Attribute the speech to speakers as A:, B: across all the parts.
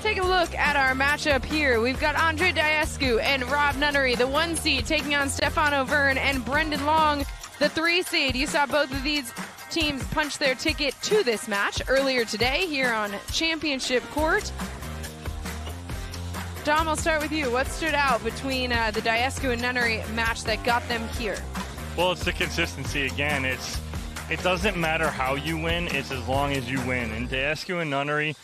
A: take a look at our matchup here. We've got Andrei Daescu and Rob Nunnery, the 1 seed, taking on Stefan Auvergne and Brendon Long, the 3 seed. You saw both of these teams punch their ticket to this match earlier today here on Championship Court. Dom, I'll start with you. What stood out between the Daescu and Nunnery match that got them here?
B: Well, it's the consistency again. It doesn't matter how you win, it's as long as you win. And Daescu and Nunnery,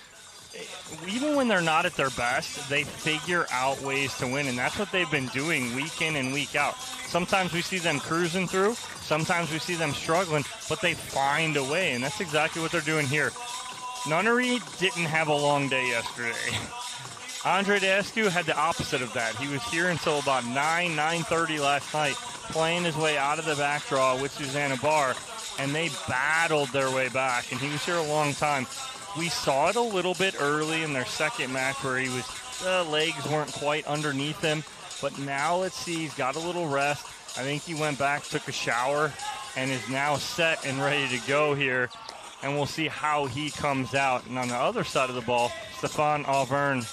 B: even when they're not at their best, they figure out ways to win, and that's what they've been doing week in and week out. Sometimes we see them cruising through, sometimes we see them struggling, but they find a way, and that's exactly what they're doing here. Nunnery didn't have a long day yesterday. Andrei Daescu had the opposite of that. He was here until about 9:30 last night, playing his way out of the back draw with Susanna Barr, and they battled their way back, and he was here a long time. We saw it a little bit early in their second match where the legs weren't quite underneath him, but now let's see, he's got a little rest. I think he went back, took a shower, and is now set and ready to go here, and we'll see how he comes out. And on the other side of the ball, Stefan Auvergne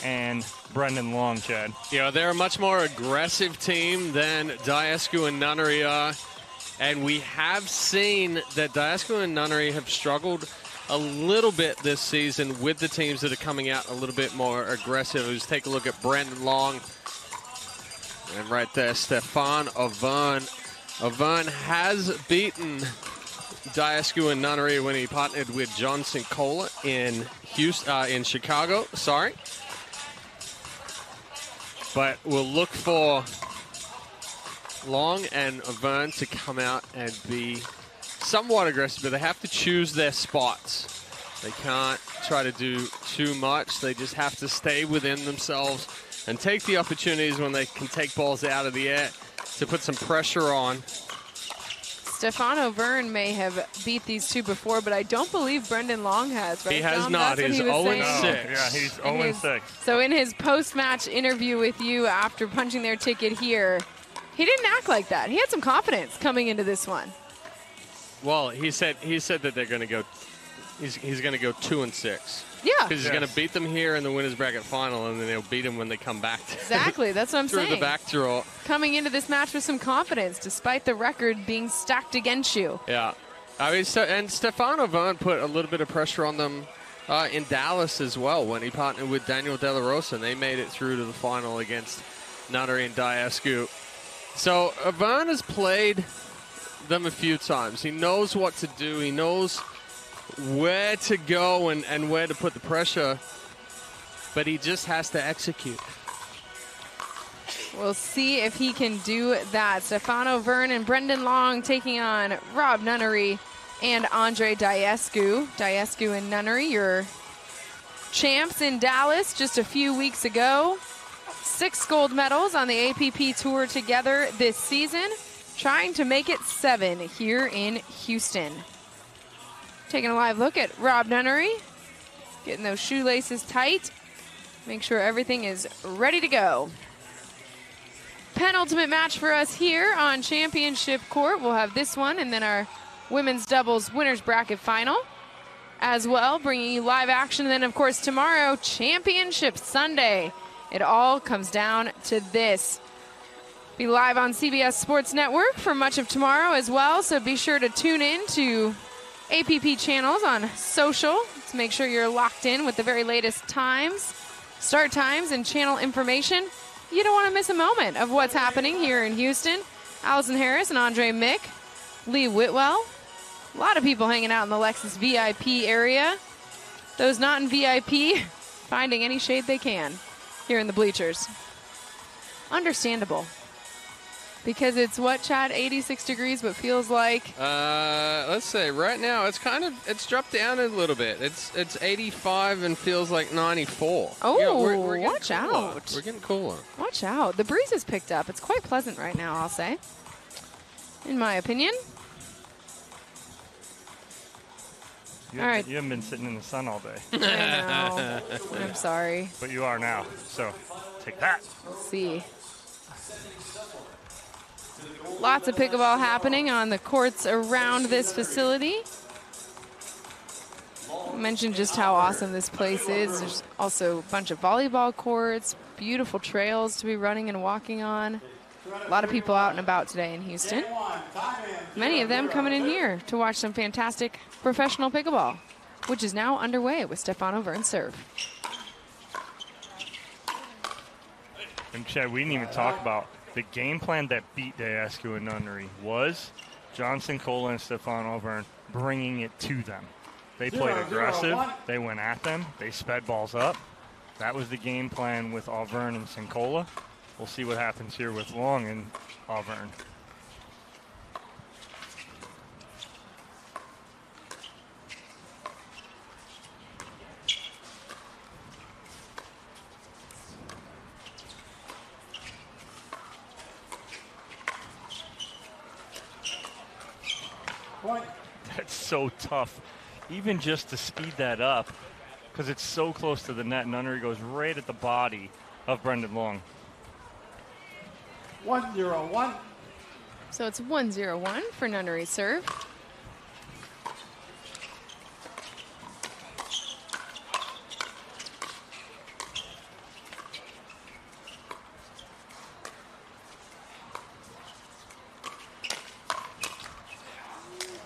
B: and Brendon Long, Chad.
C: Yeah, they're a much more aggressive team than Daescu and Nunnery are. And we have seen that Daescu and Nunnery have struggled a little bit this season with the teams that are coming out a little bit more aggressive. Let's take a look at Brendon Long. And right there, Stefan Auvergne. Auvergne has beaten Daescu and Nunnery when he partnered with John Sincola in Chicago. Sorry. But we'll look for Long and Auvergne to come out and be somewhat aggressive, but they have to choose their spots. They can't try to do too much. They just have to stay within themselves and take the opportunities when they can take balls out of the air to put some pressure on.
A: Stefan Auvergne may have beat these two before, but I don't believe Brendon Long has, right?
C: He has
A: Dom?
C: not. He's 0-6.
B: Yeah, he's 0-6.
A: So in his post-match interview with you after punching their ticket here, he didn't act like that. He had some confidence coming into this one.
C: Well, he said that they're going to go. He's going to go 2-6.
A: Yeah.
C: Because he's going to beat them here in the winners bracket final, and then they'll beat them when they come back.
A: Exactly. That's what I'm saying.
C: Through the back draw.
A: Coming into this match with some confidence, despite the record being stacked against you.
C: Yeah. I mean, and Stefan Auvergne put a little bit of pressure on them in Dallas as well when he partnered with Daniel De La Rosa, and they made it through to the final against Nunnery and Daescu. So Auvergne has played them a few times. He knows what to do. He knows where to go and where to put the pressure, but he just has to execute.
A: We'll see if he can do that. Stefan Auvergne and Brendon Long taking on Rob Nunnery and Andrei Daescu. Daescu and Nunnery, your champs in Dallas just a few weeks ago. 6 gold medals on the APP Tour together this season, trying to make it 7 here in Houston. Taking a live look at Rob Nunnery, getting those shoelaces tight, make sure everything is ready to go. Penultimate match for us here on Championship Court. We'll have this one and then our women's doubles winners bracket final as well, bringing you live action. And then, of course, tomorrow, Championship Sunday. It all comes down to this. Be live on CBS Sports Network for much of tomorrow as well, so be sure to tune in to APP channels on social to make sure you're locked in with the very latest times, start times, and channel information. You don't want to miss a moment of what's happening here in Houston. Allison Harris and Andre Mick, Lee Whitwell. A lot of people hanging out in the Lexus VIP area. Those not in VIP, finding any shade they can here in the bleachers. Understandable. Because it's what, Chad? 86 degrees, but feels like?
C: Let's say right now it's dropped down a little bit. It's 85 and feels like 94.
A: Oh,
C: yeah, we're
A: watch out.
C: We're getting cooler.
A: Watch out. The breeze has picked up. It's quite pleasant right now, I'll say. In my opinion.
B: You haven't been sitting in the sun all day.
A: I know. I'm sorry.
B: But you are now, so take that.
A: Let's see. Lots of pickleball happening on the courts around this facility. mentioned just how awesome this place is. There's also a bunch of volleyball courts, beautiful trails to be running and walking on. A lot of people out and about today in Houston. Many of them coming in here to watch some fantastic professional pickleball, which is now underway with Stefan Auvergne serve.
B: And Chad, we didn't even talk about the game plan that beat Daescu and Nunnery was Johnson, Cola, and Stefan Auvergne bringing it to them. They played aggressive. They went at them. They sped balls up. That was the game plan with Auvergne and Sincola. We'll see what happens here with Long and Auvergne. That's so tough, even just to speed that up, because it's so close to the net. Nunnery goes right at the body of Brendon Long.
D: 1-0-1.
A: So it's 1-0-1 for Nunnery serve.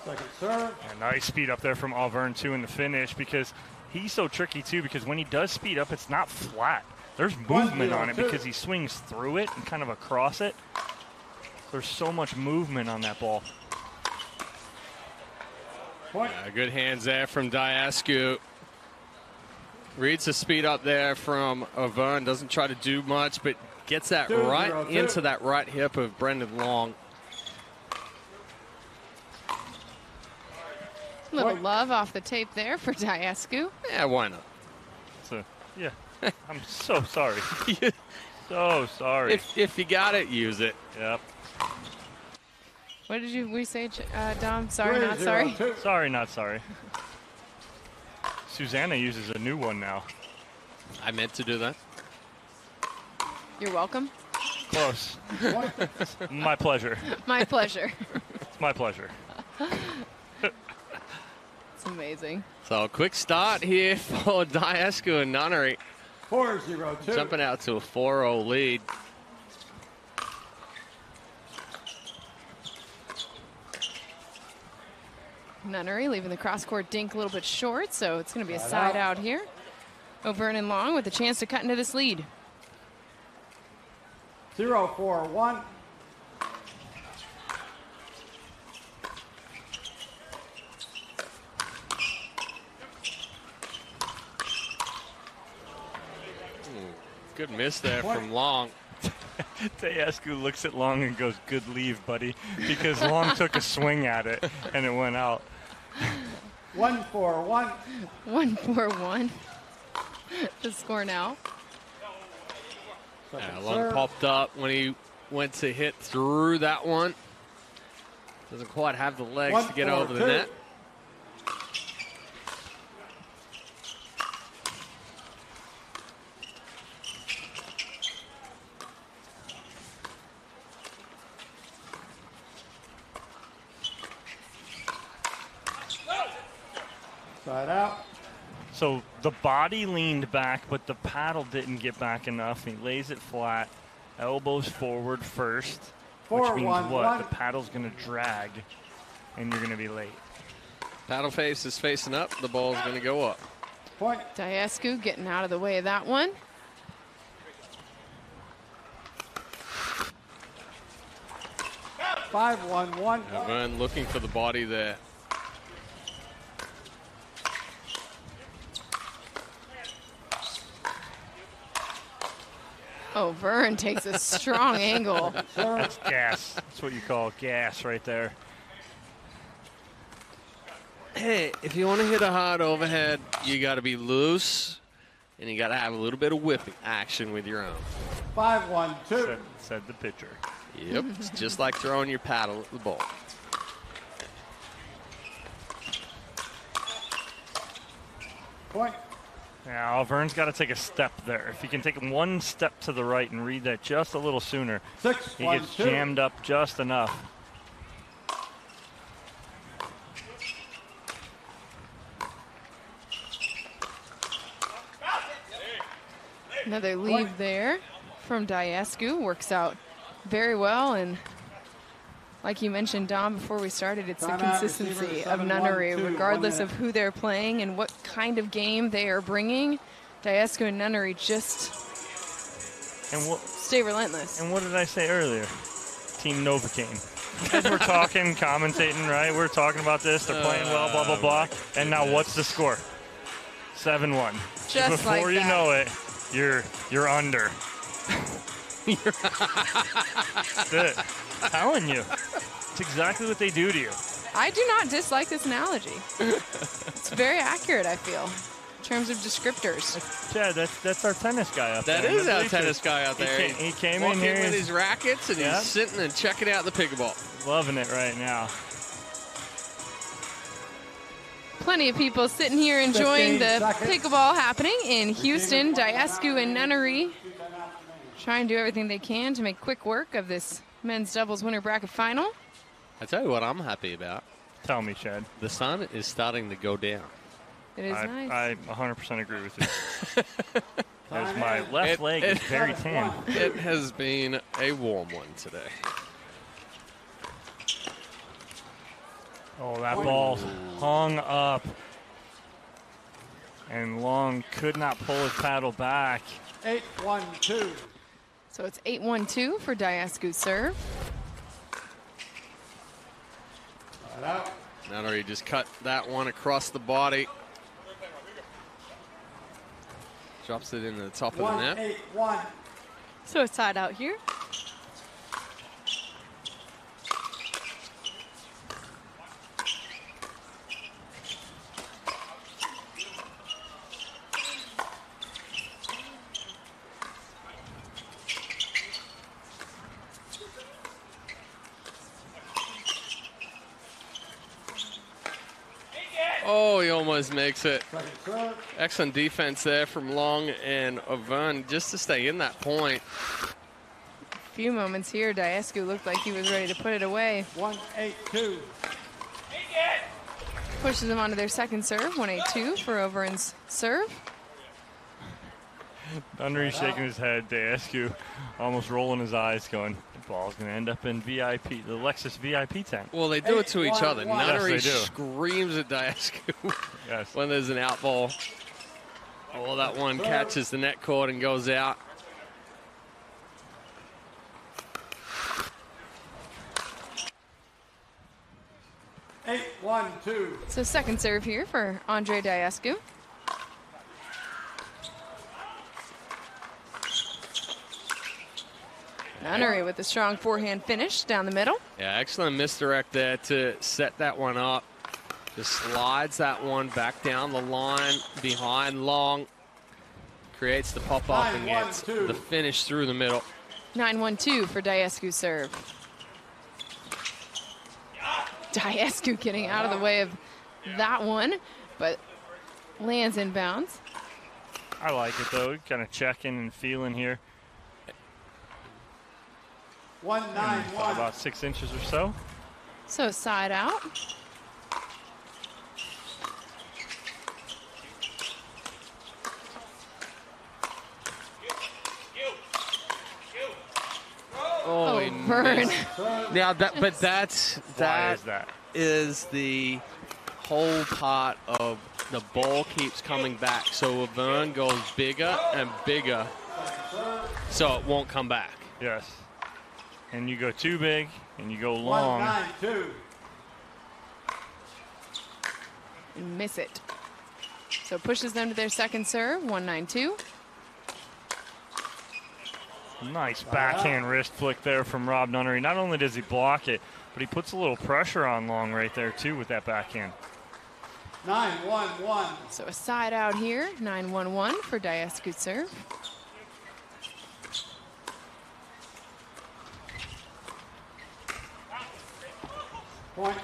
D: Second serve.
B: A nice speed up there from Auvergne, too, in the finish, because he's so tricky, too, because when he does speed up, it's not flat. There's movement on it because he swings through it and kind of across it. There's so much movement on that ball.
C: Good hands there from Daescu. Reads the speed up there from Auvergne. Doesn't try to do much, but gets that right into that right hip of Brendon Long.
A: Little love off the tape there for Daescu.
C: Yeah, why not?
B: So, yeah, I'm so sorry. So sorry.
C: If you got it, use it.
B: Yep.
A: What did we say, Dom? Sorry, not sorry?
B: Sorry, not sorry. Susanna uses a new one now.
C: I meant to do that.
A: You're welcome.
B: Close. My pleasure.
A: My pleasure.
B: It's my pleasure.
A: It's amazing.
C: So quick start here for Daescu and Nunnery.
D: 4-0-2.
C: Jumping out to a 4-0 lead.
A: Nunnery leaving the cross-court dink a little bit short, so it's going to be a side out here. Auvergne and Long with a chance to cut into this lead.
D: 0-4-1.
C: Good miss there from Long.
B: Daescu looks at Long and goes, "Good leave, buddy," because Long took a swing at it and it went out.
D: 1-4-1.
A: 1-4-1. The score now.
C: Yeah, Long popped up when he went to hit through that one. Doesn't quite have the legs to get over the net.
D: Side out.
B: So the body leaned back, but the paddle didn't get back enough. He lays it flat, elbows forward first, which means what? The paddle's going to drag, and you're going to be late.
C: Paddle face is facing up. The ball's going to go up.
D: Point.
A: Daescu getting out of the way of that one.
D: Five, 1-1.
C: Auvergne looking for the body there.
A: Auvergne takes a strong angle.
B: That's gas. That's what you call gas right there.
C: Hey, if you want to hit a hard overhead, you got to be loose, and you got to have a little bit of whipping action with your own.
D: 5-1-2.
B: Said the pitcher.
C: Yep, it's just like throwing your paddle at the ball.
D: Point.
B: Now, Auvergne's got to take a step there. If he can take one step to the right and read that just a little sooner,
D: 6-1-2.
B: he gets jammed up just enough.
A: Another leave there from Daescu. Works out very well. And like you mentioned, Dom, before we started, it's the consistency of Nunnery, regardless of who they're playing and what kind of game they are bringing. Daescu and Nunnery just stay relentless.
B: And what did I say earlier? Team Novocaine. As we're talking, commentating, right? We're talking about this. They're playing well, blah, blah, blah. And now what's the score? 7-1.
A: Just
B: before
A: like
B: you
A: that.
B: know it, you're under. That's it. Telling you. It's exactly what they do to you.
A: I do not dislike this analogy. It's very accurate, I feel, in terms of descriptors.
B: Chad, that's our tennis guy out there.
C: That is our tennis guy out there.
B: He came in
C: walking
B: here
C: with his rackets, and he's sitting and checking out the pickleball.
B: Loving it right now.
A: Plenty of people sitting here enjoying the pickleball happening in Houston. Daescu and Nunnery trying to do everything they can to make quick work of this men's doubles winner bracket final.
C: I tell you what I'm happy about.
B: Tell me, Chad.
C: The sun is starting to go down.
A: It is nice.
B: I 100% agree with you. As my left leg is very tan.
C: It has been a warm one today.
B: Oh, that ball hung up. And Long could not pull his paddle back.
D: 8-1-2.
A: So it's 8-1-2 for Daescu's serve.
D: Side out.
C: Nunnery just cut that one across the body. Drops it into the top of the net.
D: 1-8-1.
A: So it's side out here.
C: Oh, he almost makes it.
D: Second serve.
C: Excellent defense there from Long and Auvergne just to stay in that point.
A: A few moments here, Daescu looked like he was ready to put it away.
D: 1-8-2.
A: Pushes him onto their second serve, 1-8-2 for Auvergne's serve.
B: Nunnery shaking his head. Daescu almost rolling his eyes going, the ball's going to end up in VIP, the Lexus VIP tent.
C: Well, they do it to each other.
D: 8-1-1.
C: Nunnery
B: Yes, they do.
C: screams at Daescu
B: Yes.
C: when there's an out ball. Oh, that one catches the net cord and goes out.
D: Eight, 1-2.
A: So second serve here for Andrei Daescu. Nunnery with a strong forehand finish down the middle.
C: Yeah, excellent misdirect there to set that one up. Just slides that one back down the line behind Long. Creates the pop-up and gets
D: 9-1-2.
C: the finish through the middle.
A: 9-1-2 for Daescu's serve. Daescu getting out of the way of that one, but lands in bounds.
B: I like it, though. Kind of checking and feeling here.
D: 1-9-1.
B: About 6 inches or so.
A: So side out.
C: Oh, he
A: burn.
C: missed. Now that, but that's
B: Why is that?
C: is the whole part of the ball keeps coming back. So Auvergne goes bigger and bigger, so it won't come back.
B: Yes. And you go too big, and you go long.
D: 1-9-2.
A: And miss it. So pushes them to their second serve, 1-9-2.
B: Nice backhand wrist flick there from Rob Nunnery. Not only does he block it, but he puts a little pressure on Long right there, too, with that backhand.
D: 9-1-1.
A: So a side out here, 9-1-1 for Daescu's serve.
D: Point.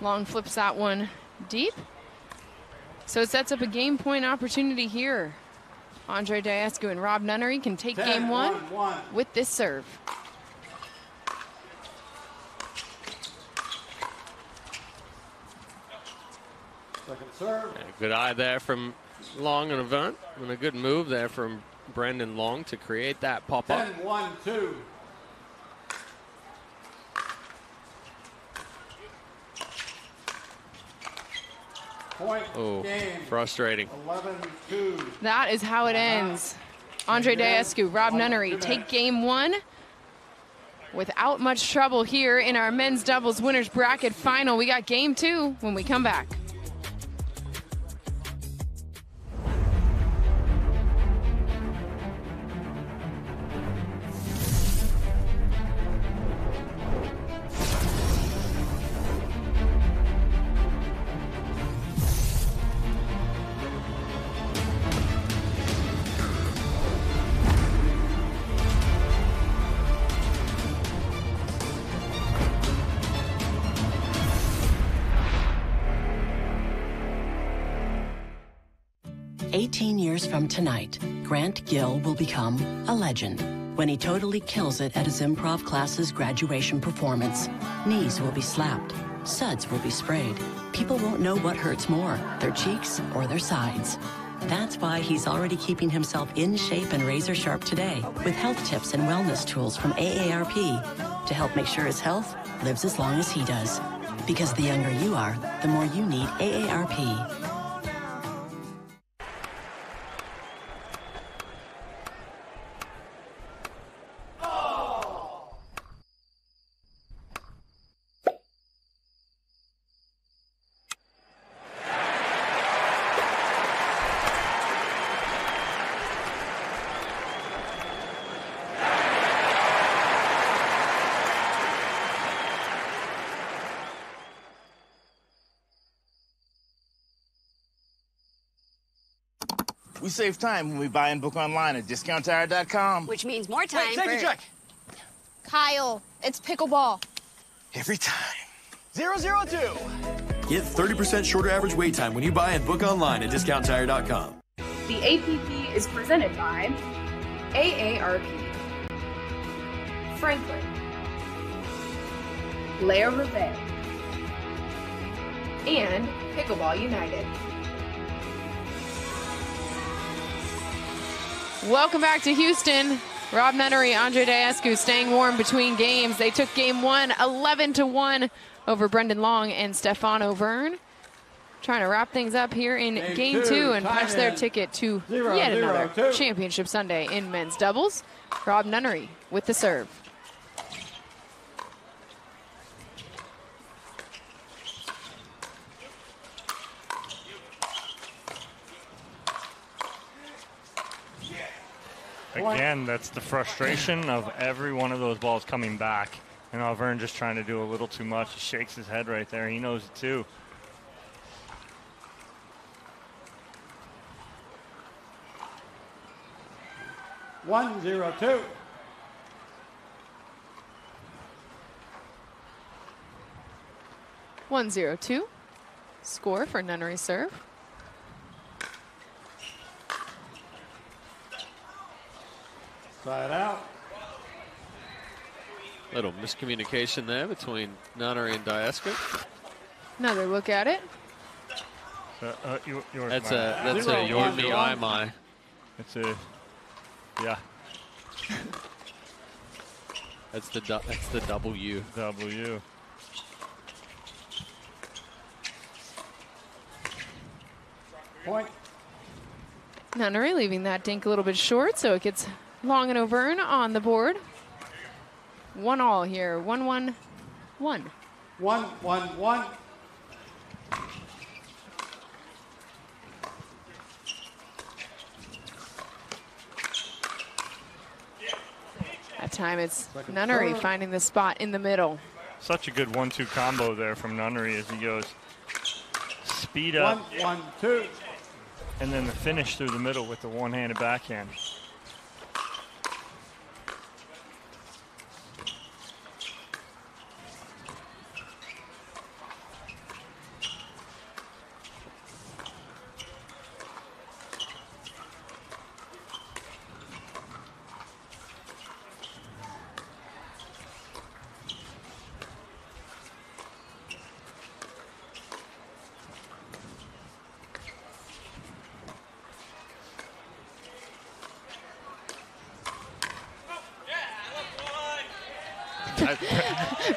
A: Long flips that one deep. So it sets up a game point opportunity here. Andrei Daescu and Rob Nunnery can take
D: 10,
A: game one
D: 1-1.
A: with this serve.
D: Second serve.
C: Yeah, good eye there from Long and Auvergne, and a good move there from Brendon long to create that pop-up.
D: 10-1-2. Point game.
C: Frustrating.
D: 11-2.
A: That is how it ends. Andrei Daescu, Rob Nunnery take game one without much trouble here in our men's doubles winners bracket final. We got game two when we come back.
E: Years from tonight, Grant Gill will become a legend when he totally kills it at his improv class's graduation performance. Knees will be slapped, suds will be sprayed. People won't know what hurts more, their cheeks or their sides. That's why he's already keeping himself in shape and razor sharp today with health tips and wellness tools from AARP to help make sure his health lives as long as he does. Because the younger you are, the more you need AARP.
F: We save time when we buy and book online at discounttire.com.
G: Which means more time
F: Wait, take a check.
G: Kyle, it's pickleball.
F: Every time. 002.
H: Get 30% shorter average wait time when you buy and book online at discounttire.com.
I: The APP is presented by AARP, Franklin, Leo Reve, and Pickleball United.
A: Welcome back to Houston. Rob Nunnery, Andrei Daescu staying warm between games. They took game one 11-1 over Brendon Long and Stefan Auvergne. Trying to wrap things up here in game two and punch their ticket to yet another championship Sunday in men's doubles. Rob Nunnery with the serve.
B: Again, that's the frustration of every one of those balls coming back. And Auvergne just trying to do a little too much. He shakes his head right there. He knows it too.
D: One, 0-2.
A: One, 0-2. Score for Nunnery serve.
D: Side out.
C: Little miscommunication there between Nunnery and Daescu.
A: Another look at it.
C: That's a your me, I my.
B: It's a, yeah.
C: That's the W.
B: W.
D: Point.
A: Nunnery leaving that dink a little bit short, so it gets Long and Auvergne on the board. 1-1 here. 1-1-1.
D: 1-1-1.
A: That time it's Nunnery finding the spot in the middle.
B: Such a good 1-2 combo there from Nunnery as he goes speed up.
D: 1-1-2.
B: And then the finish through the middle with the one-handed backhand.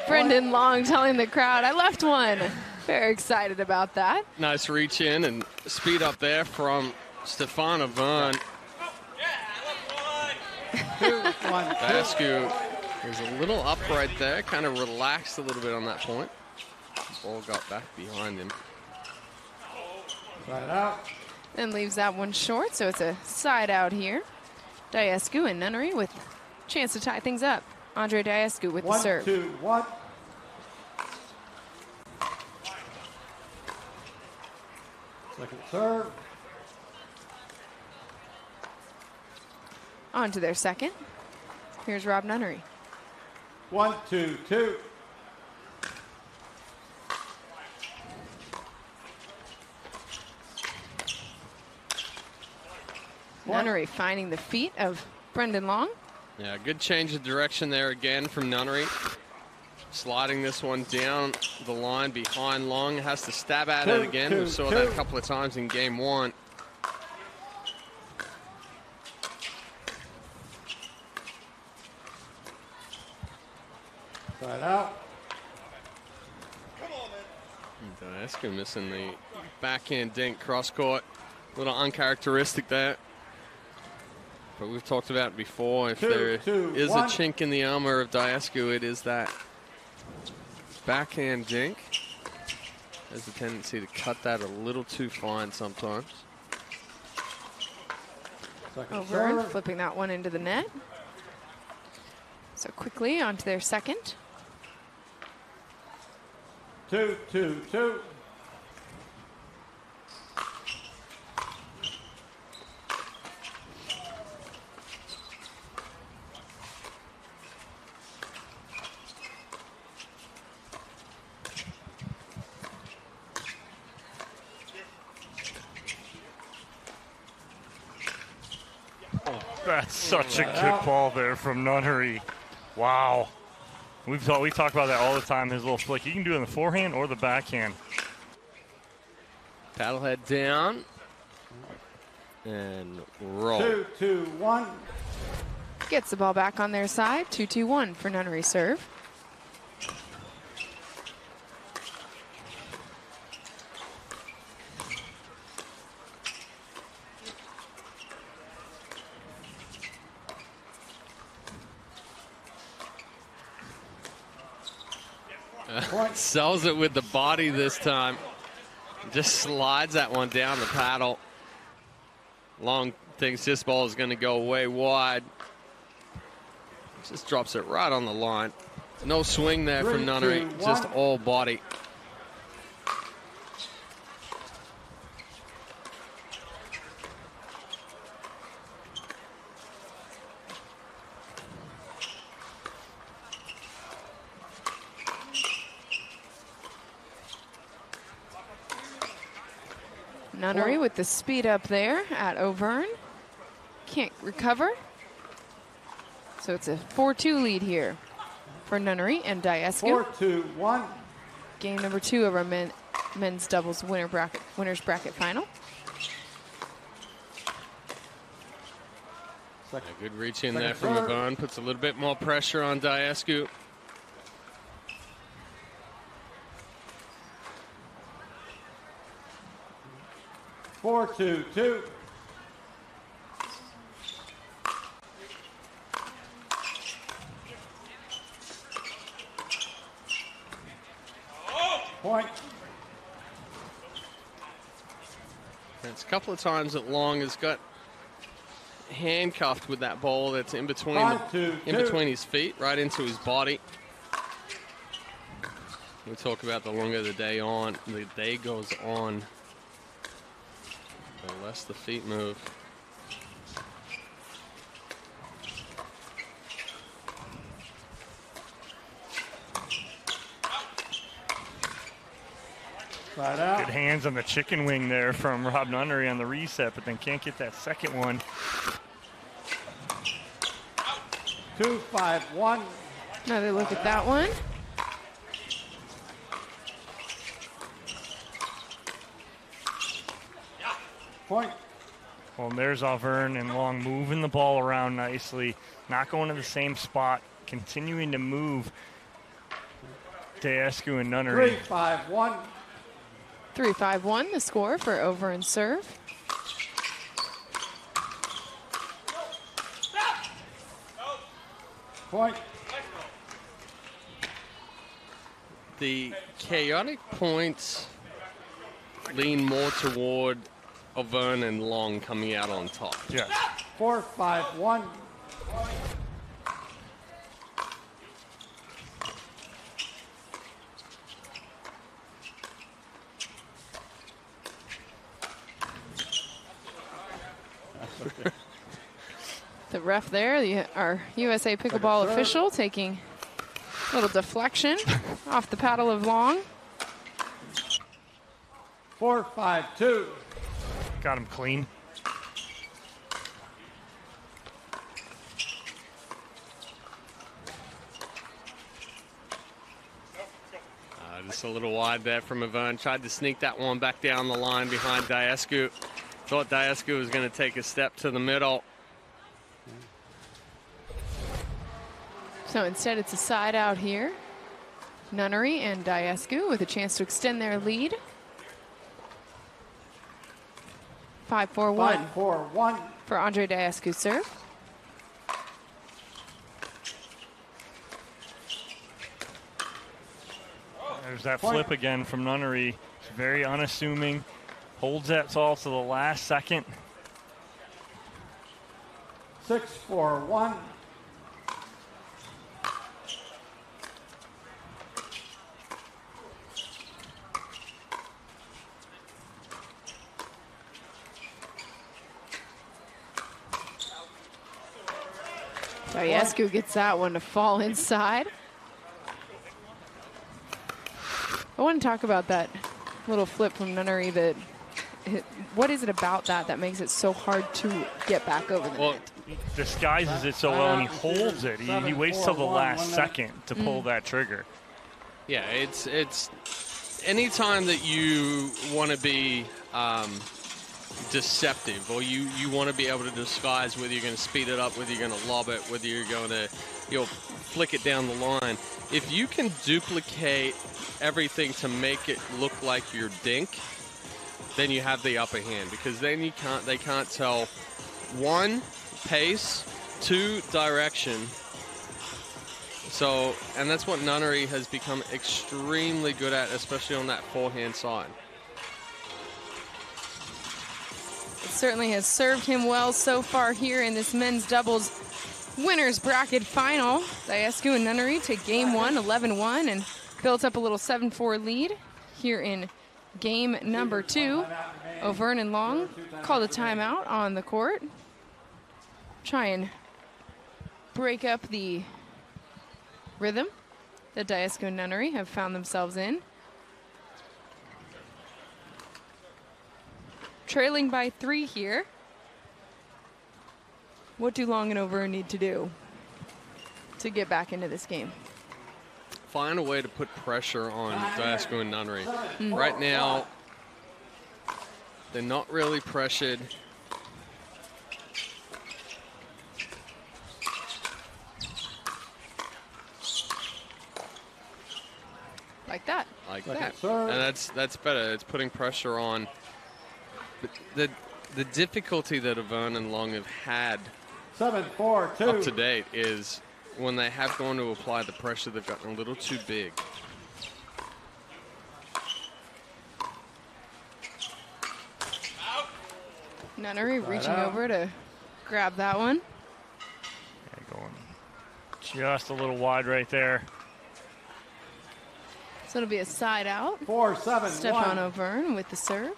A: Brendon Long telling the crowd, I left one. Very excited about that.
C: Nice reach in and speed up there from Stefan Auvergne. Daescu was a little upright there, kind of relaxed a little bit on that point. The ball got back behind him.
D: Side out.
A: And leaves that one short, so it's a side out here. Daescu and Nunnery with a chance to tie things up. Andrei Daescu with the serve.
D: 1-2-1. Second serve.
A: On to their second. Here's Rob Nunnery.
D: 1-2-2.
A: Nunnery finding the feet of Brendon Long.
C: Yeah, good change of direction there again from Nunnery. Sliding this one down the line behind Long. Has to stab at it again. We saw that a couple of times in game one.
D: Side out.
C: Daescu missing the backhand dink cross court. A little uncharacteristic there. But we've talked about it before. If there is a chink in the armor of Daescu, it is that backhand dink. There's a tendency to cut that a little too fine sometimes.
A: Auvergne flipping that one into the net. So quickly onto their second.
D: 2-2-2.
B: That's such a good ball there from Nunnery. Wow. We talk about that all the time, his little flick. You can do it in the forehand or the backhand.
C: Paddlehead down. And roll.
D: 2-2-1.
A: Gets the ball back on their side. 2-2-1 for Nunnery serve.
C: Sells it with the body this time. Just slides that one down the paddle. Long thinks this ball is going to go way wide. Just drops it right on the line. No swing there from Nunnery, just all body.
A: Nunnery with the speed up there at Auvergne. Can't recover. So it's a 4-2 lead here for Nunnery and Daescu.
D: 4-2-1.
A: Game number 2 of our men's doubles winners bracket final.
C: A good reach in there from Auvergne. Puts a little bit more pressure on Daescu.
D: 4-2-2. Point.
C: It's a couple of times that Long has got handcuffed with that ball that's in between his feet, right into his body. We talk about the longer the day goes on, the less the feet move.
B: Good hands on the chicken wing there from Rob Nunnery on the reset, but then can't get that second one.
D: 2-5-1.
A: Another look at that one.
D: Point.
B: Well, there's Auvergne and Long moving the ball around nicely, not going to the same spot continuing to move Daescu and Nunnery.
D: 3-5-1.
A: 3-5-1, the score for over and serve.
D: Point.
C: The chaotic points lean more toward Auvergne and Long coming out on top.
B: Yes.
D: 4-5-1.
A: The ref there, our USA pickleball official, taking a little deflection off the paddle of Long.
D: 4-5-2.
B: Got him clean.
C: Just a little wide there from Auvergne. Tried to sneak that one back down the line behind Daescu. Thought Daescu was going to take a step to the middle.
A: So instead it's a side out here. Nunnery and Daescu with a chance to extend their lead. 5-4-1
D: 5-4-1.
A: for Andrei Daescu serve.
B: There's that flip again from Nunnery. It's very unassuming. Holds that all to the last second.
D: 6-4-1.
A: Daescu gets that one to fall inside. I want to talk about that little flip from Nunnery. What is it about that makes it so hard to get back over the net?
B: Disguises it so well, and he holds it. He waits till the last second to pull that trigger.
C: Yeah, it's anytime that you want to be deceptive, or you want to be able to disguise whether you're going to speed it up, whether you're going to lob it, whether you're going to flick it down the line. If you can duplicate everything to make it look like your dink, then you have the upper hand, because then they can't tell, one, pace, two, direction. So, and that's what Nunnery has become extremely good at, especially on that forehand side.
A: It certainly has served him well so far here in this men's doubles winners bracket final. Daescu and Nunnery take game one, 11-1, and built up a little 7-4 lead here in game number 2. Auvergne and Long called a timeout on the court. Try and break up the rhythm that Daescu and Nunnery have found themselves in. Trailing by 3 here. What do Long and Auvergne need to do to get back into this game?
C: Find a way to put pressure on Daescu and Nunnery. Right now, they're not really pressured.
A: Like that.
C: Like that. And that's better. It's putting pressure on. But the difficulty that Auvergne and Long have had
D: 7-4-2
C: up to date is when they have gone to apply the pressure, they've gotten a little too big.
A: Nunnery reaching over to grab that one.
B: Yeah, going just a little wide right there.
A: So it'll be a side out.
D: 4-7-1.
A: Stefan Auvergne with the serve.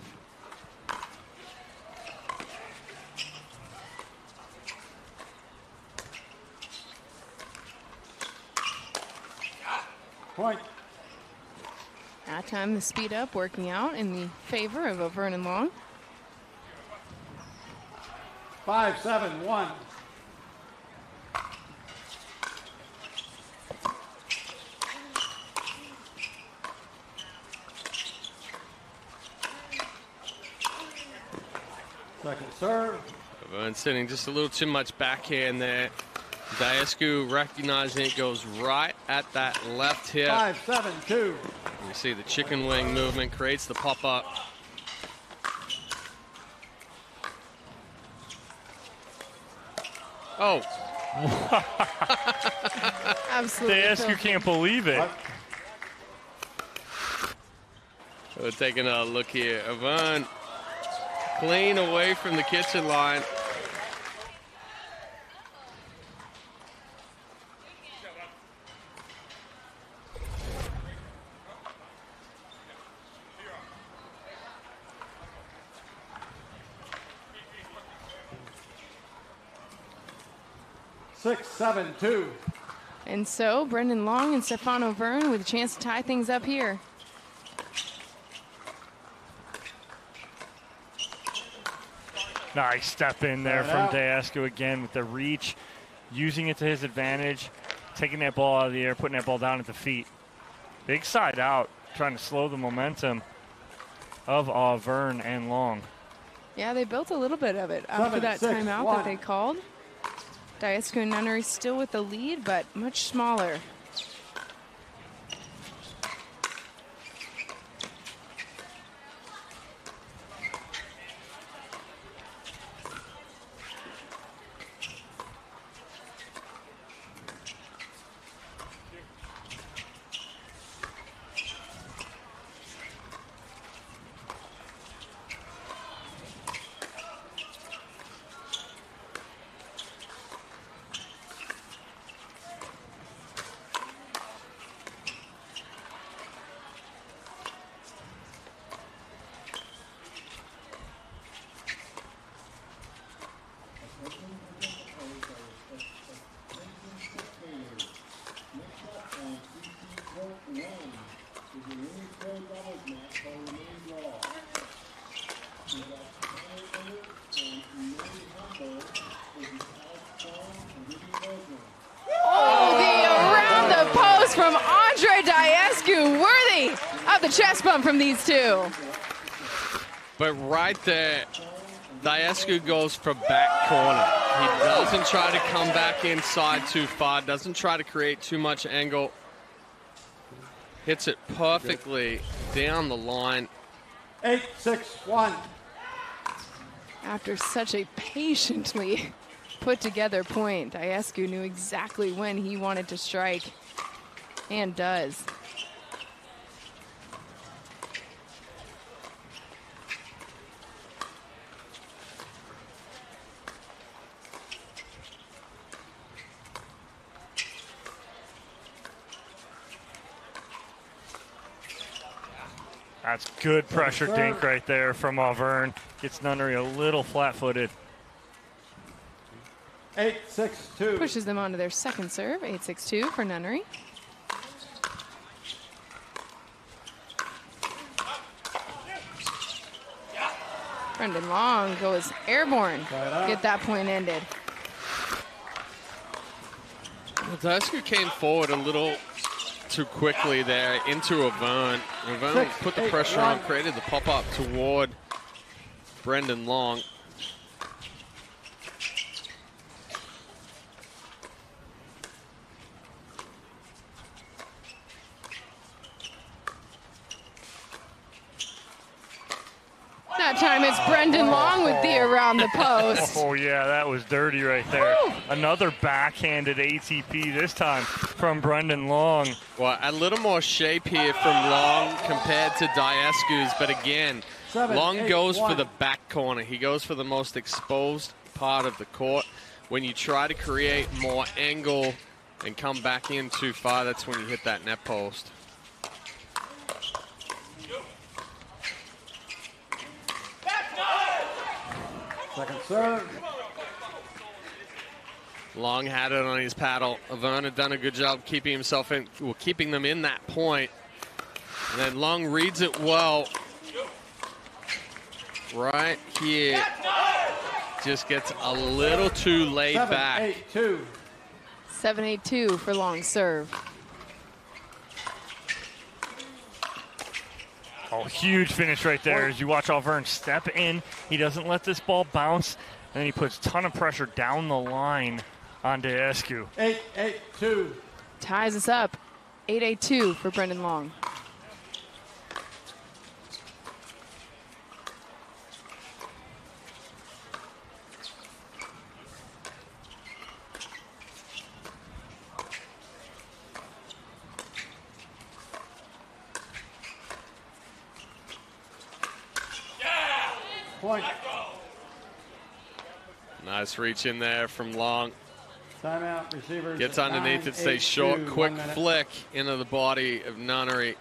D: Point.
A: That time the speed up working out in the favor of Auvergne and Long.
D: 5-7-1. Second serve.
C: Auvergne sending just a little too much backhand there. Daescu recognizing it, goes right at that left hip.
D: 5-7-2.
C: You see the chicken wing movement, creates the pop-up. Oh.
A: Absolutely.
B: Daescu can't believe it.
C: We're taking a look here. Auvergne clean away from the kitchen line.
D: 6-7-2.
A: And so Brendon Long and Stefan Auvergne with a chance to tie things up here.
B: Nice step in there from Daescu again with the reach, using it to his advantage, taking that ball out of the air, putting that ball down at the feet. Big side out, trying to slow the momentum of Auvergne and Long.
A: Yeah, they built a little bit of it after that timeout that they called. Daescu and Nunnery still with the lead, but much smaller. Oh, the around the post from Andrei Daescu, worthy of the chest bump from these two.
C: But right there, Daescu goes for back corner. He doesn't try to come back inside too far, doesn't try to create too much angle. Hits it perfectly down the line.
D: 8-6-1.
A: After such a patiently put together point, Daescu knew exactly when he wanted to strike, and does.
B: That's good pressure dink right there from Auvergne. Gets Nunnery a little flat-footed.
D: 8-6-2.
A: Pushes them onto their second serve, 8-6-2 for Nunnery. Brendon Long goes airborne. Get that point ended.
C: Daescu came forward a little too quickly there into Auvergne. Auvergne put the pressure on, created the pop-up toward Brendon Long.
A: That time it's Brendon Long with the around the post.
B: Oh, yeah, that was dirty right there. Another backhanded ATP, this time from Brendon Long.
C: Well, a little more shape here from Long compared to Daescu's, but again, Long goes for the back corner. He goes for the most exposed part of the court. When you try to create more angle and come back in too far, that's when you hit that net post.
D: Second serve.
C: Long had it on his paddle. Auvergne had done a good job keeping himself in, well, keeping them in that point. And then Long reads it well. Right here. Just gets a little too laid back.
D: 7-8-2.
A: 7-8-2 for Long serve.
B: Oh, huge finish right there as you watch Auvergne step in. He doesn't let this ball bounce, and then he puts a ton of pressure down the line on Daescu.
D: 8-8-2.
A: Ties us up. 8-8-2 for Brendon Long.
D: Point.
C: Nice reach in there from Long.
D: Timeout, receivers.
C: Gets underneath it, stays short. Quick flick into the body of Nunnery.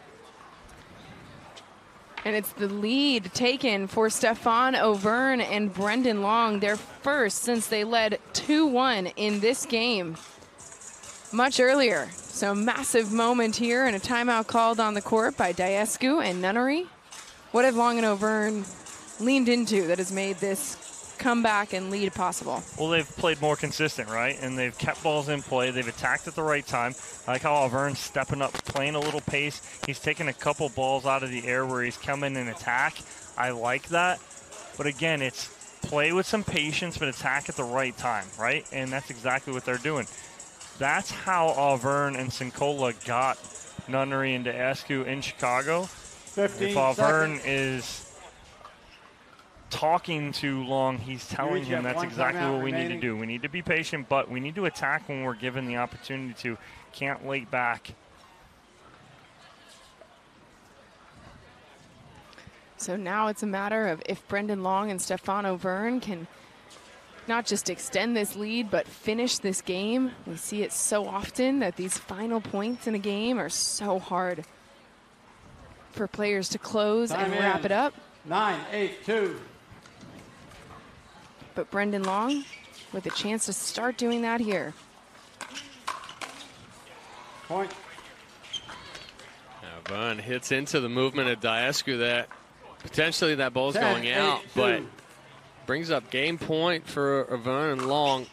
A: And it's the lead taken for Stefan, Auvergne, and Brendon Long. Their first since they led 2-1 in this game much earlier. So massive moment here and a timeout called on the court by Daescu and Nunnery. What have Long and Auvergne leaned into that has made this comeback and lead possible?
B: Well, they've played more consistent, right? And they've kept balls in play. They've attacked at the right time. I like how Auvergne's stepping up, playing a little pace. He's taking a couple balls out of the air where he's coming and attack. I like that. But again, it's play with some patience, but attack at the right time, right? And that's exactly what they're doing. That's how Auvergne and Sincola got Nunnery and Daescu in Chicago.
D: 15
B: if Auvergne
D: seconds.
B: is talking too long, he's telling him that's exactly what we need to do. We need to be patient, but we need to attack when we're given the opportunity to. Can't wait back.
A: So now it's a matter of if Brendon Long and Stefan Auvergne can not just extend this lead, but finish this game. We see it so often that these final points in a game are so hard for players to close and wrap it up.
D: 9-8-2.
A: But Brendon Long with a chance to start doing that here.
D: Point.
C: Auvergne hits into the movement of Daescu there. Potentially that ball's
D: 10,
C: going out,
D: 8-2.
C: but brings up game point for Auvergne and Long.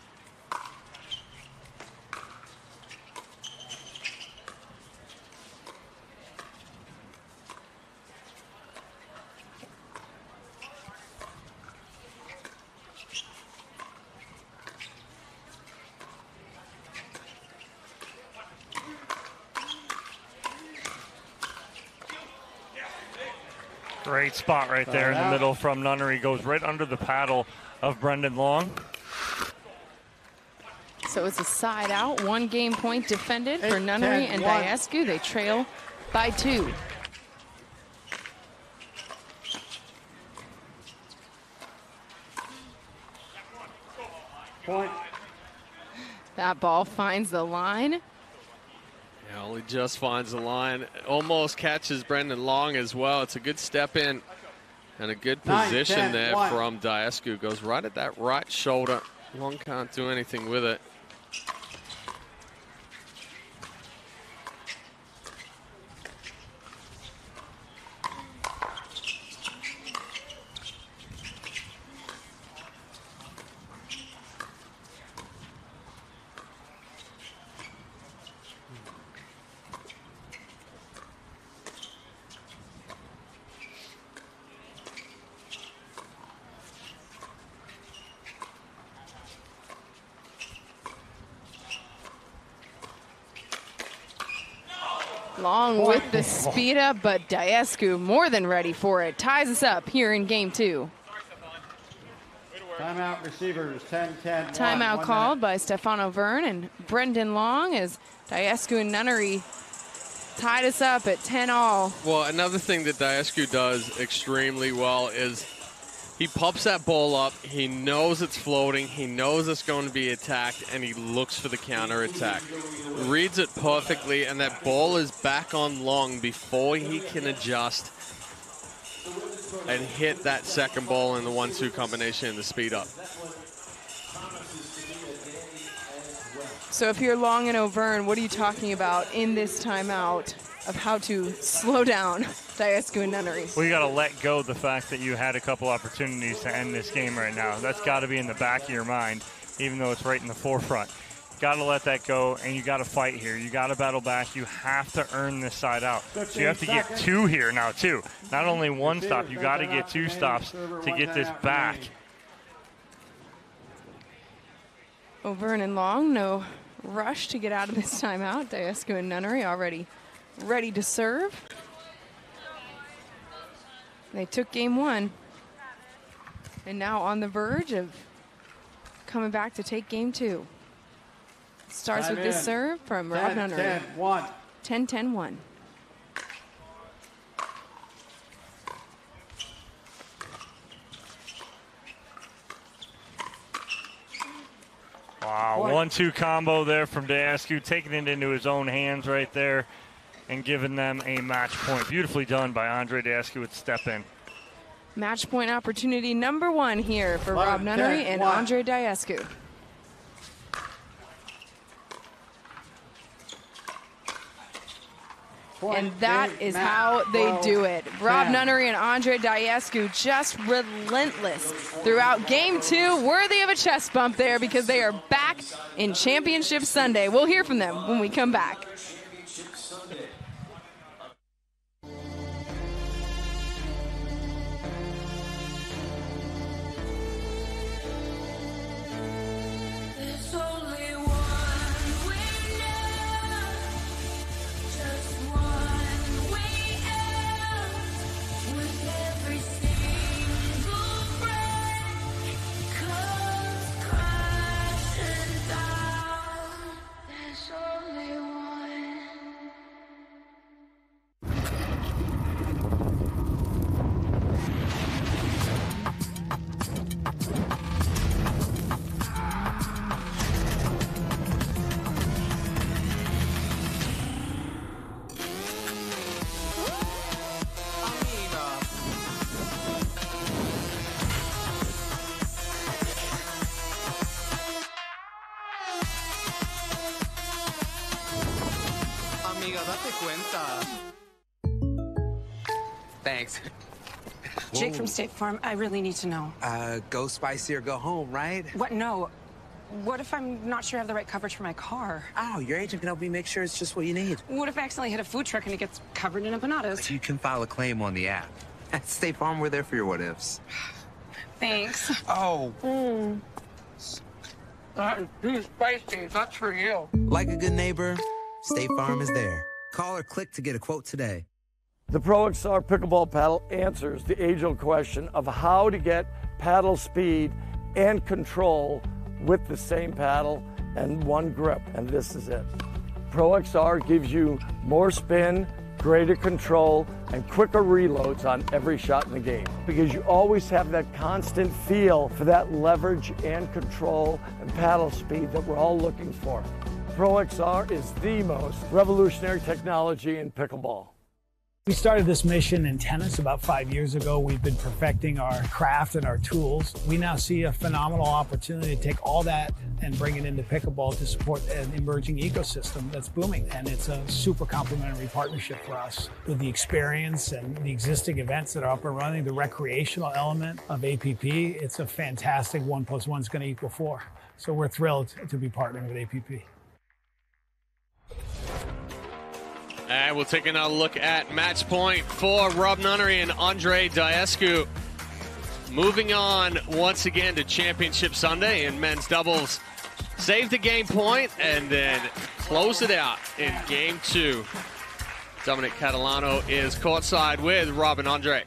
B: Great spot right there in the middle from Nunnery. Goes right under the paddle of Brendon Long.
A: So it's a side out. 1 game point defended for
D: 8,
A: Nunnery
D: 10,
A: and
D: 1.
A: Daescu. They trail by 2.
D: Point.
A: That ball finds the line.
C: Yeah, only just finds the line. Almost catches Brendon Long as well. It's a good step in and a good
D: 9,
C: position
D: 10,
C: there
D: 1.
C: from Daescu. Goes right at that right shoulder. Long can't do anything with it.
A: Long with the speed up, but Daescu more than ready for it. Ties us up here in game 2.
D: Timeout, receivers. 10-10.
A: Timeout called by Stefan Auvergne and Brendon Long as Daescu and Nunnery tied us up at 10-all.
C: Well, another thing that Daescu does extremely well is he pops that ball up. He knows it's floating. He knows it's going to be attacked, and he looks for the counter attack. Reads it perfectly, and that ball is back on Long before he can adjust and hit that second ball in the 1-2 combination and the speed up.
A: So if you're Long and Auvergne, what are you talking about in this timeout of how to slow down Daescu and Nunnery?
B: We got to let go of the fact that you had a couple opportunities to end this game right now. That's got to be in the back of your mind, even though it's right in the forefront. Got to let that go, and you got to fight here. You got to battle back. You have to earn this side out. So you have to get 2 here now, too. Not only 1 stop, you got to get 2 stops to get this back.
A: Auvergne and Long, no rush to get out of this timeout. Daescu and Nunnery already ready to serve. They took game 1 and now on the verge of coming back to take game 2. Starts with this serve from Rob Nunnery.
D: 10-10-1.
A: 10-10-1.
B: Wow, 1-2 combo there from Daescu, taking it into his own hands right there and giving them a match point. Beautifully done by Andrei Daescu with step in.
A: Match point opportunity number 1 here for Rob Nunnery and Andrei Daescu. And that is how they do it. Rob Nunnery and Andrei Daescu just relentless throughout game 2. Worthy of a chest bump there because they are back in Championship Sunday. We'll hear from them when we come back.
J: Thanks.
K: Jake from State Farm, I really need to know.
J: Go spicy or go home, right?
K: What? No. What if I'm not sure I have the right coverage for my car?
J: Oh, your agent can help me make sure it's just what you need.
K: What if I accidentally hit a food truck and it gets covered in empanadas?
J: You can file a claim on the app. At State Farm, we're there for your what-ifs.
K: Thanks.
J: Oh.
K: That is too spicy. That's for you.
J: Like a good neighbor, State Farm is there. Call or click to get a quote today.
L: The Pro XR pickleball paddle answers the age-old question of how to get paddle speed and control with the same paddle and one grip, and this is it. Pro XR gives you more spin, greater control, and quicker reloads on every shot in the game because you always have that constant feel for that leverage and control and paddle speed that we're all looking for. Pro XR is the most revolutionary technology in pickleball.
M: We started this mission in tennis about 5 years ago. We've been perfecting our craft and our tools. We now see a phenomenal opportunity to take all that and bring it into pickleball to support an emerging ecosystem that's booming. And it's a super complementary partnership for us with the experience and the existing events that are up and running, the recreational element of APP. It's a fantastic 1 + 1 is going to equal 4. So we're thrilled to be partnering with APP.
C: And we'll take another look at match point for Rob Nunnery and Andrei Daescu. Moving on once again to Championship Sunday in men's doubles. Save the game point and then close it out in game 2. Dominic Catalano is courtside with Rob and Andrei.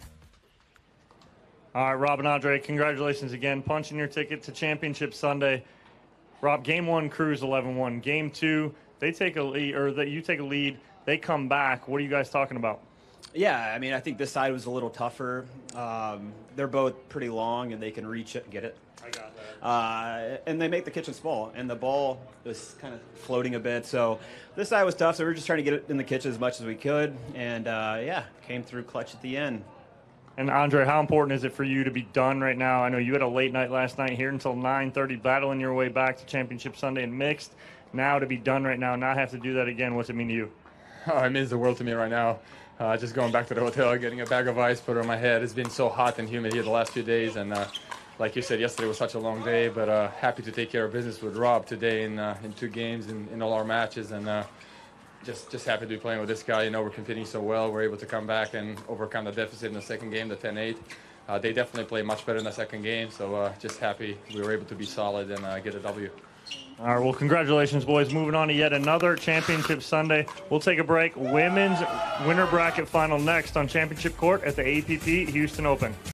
B: All right, Rob and Andrei, congratulations again. Punching your ticket to Championship Sunday. Rob, game 1 cruise 11-1. Game 2, they take a lead, or that you take a lead. They come back. What are you guys talking about?
N: Yeah, I mean, I think this side was a little tougher. They're both pretty long, and they can reach it and get it.
B: I got that.
N: And they make the kitchen small, and the ball was kind of floating a bit. So this side was tough, so we were just trying to get it in the kitchen as much as we could. And, yeah, came through clutch at the end.
B: And, Andrei, how important is it for you to be done right now? I know you had a late night last night here until 9:30, battling your way back to Championship Sunday in mixed. Now to be done right now, not have to do that again, what's it mean to you?
O: Oh, it means the world to me right now. Just going back to the hotel, getting a bag of ice put on my head. It's been so hot and humid here the last few days, and like you said, yesterday was such a long day, but happy to take care of business with Rob today in 2 games in all our matches, and just happy to be playing with this guy. You know, we're competing so well. We're able to come back and overcome the deficit in the second game, the 10-8. They definitely played much better in the second game, so just happy we were able to be solid and get a W.
B: All right, well, congratulations, boys. Moving on to yet another Championship Sunday. We'll take a break. Women's winner bracket final next on Championship Court at the APP Houston Open.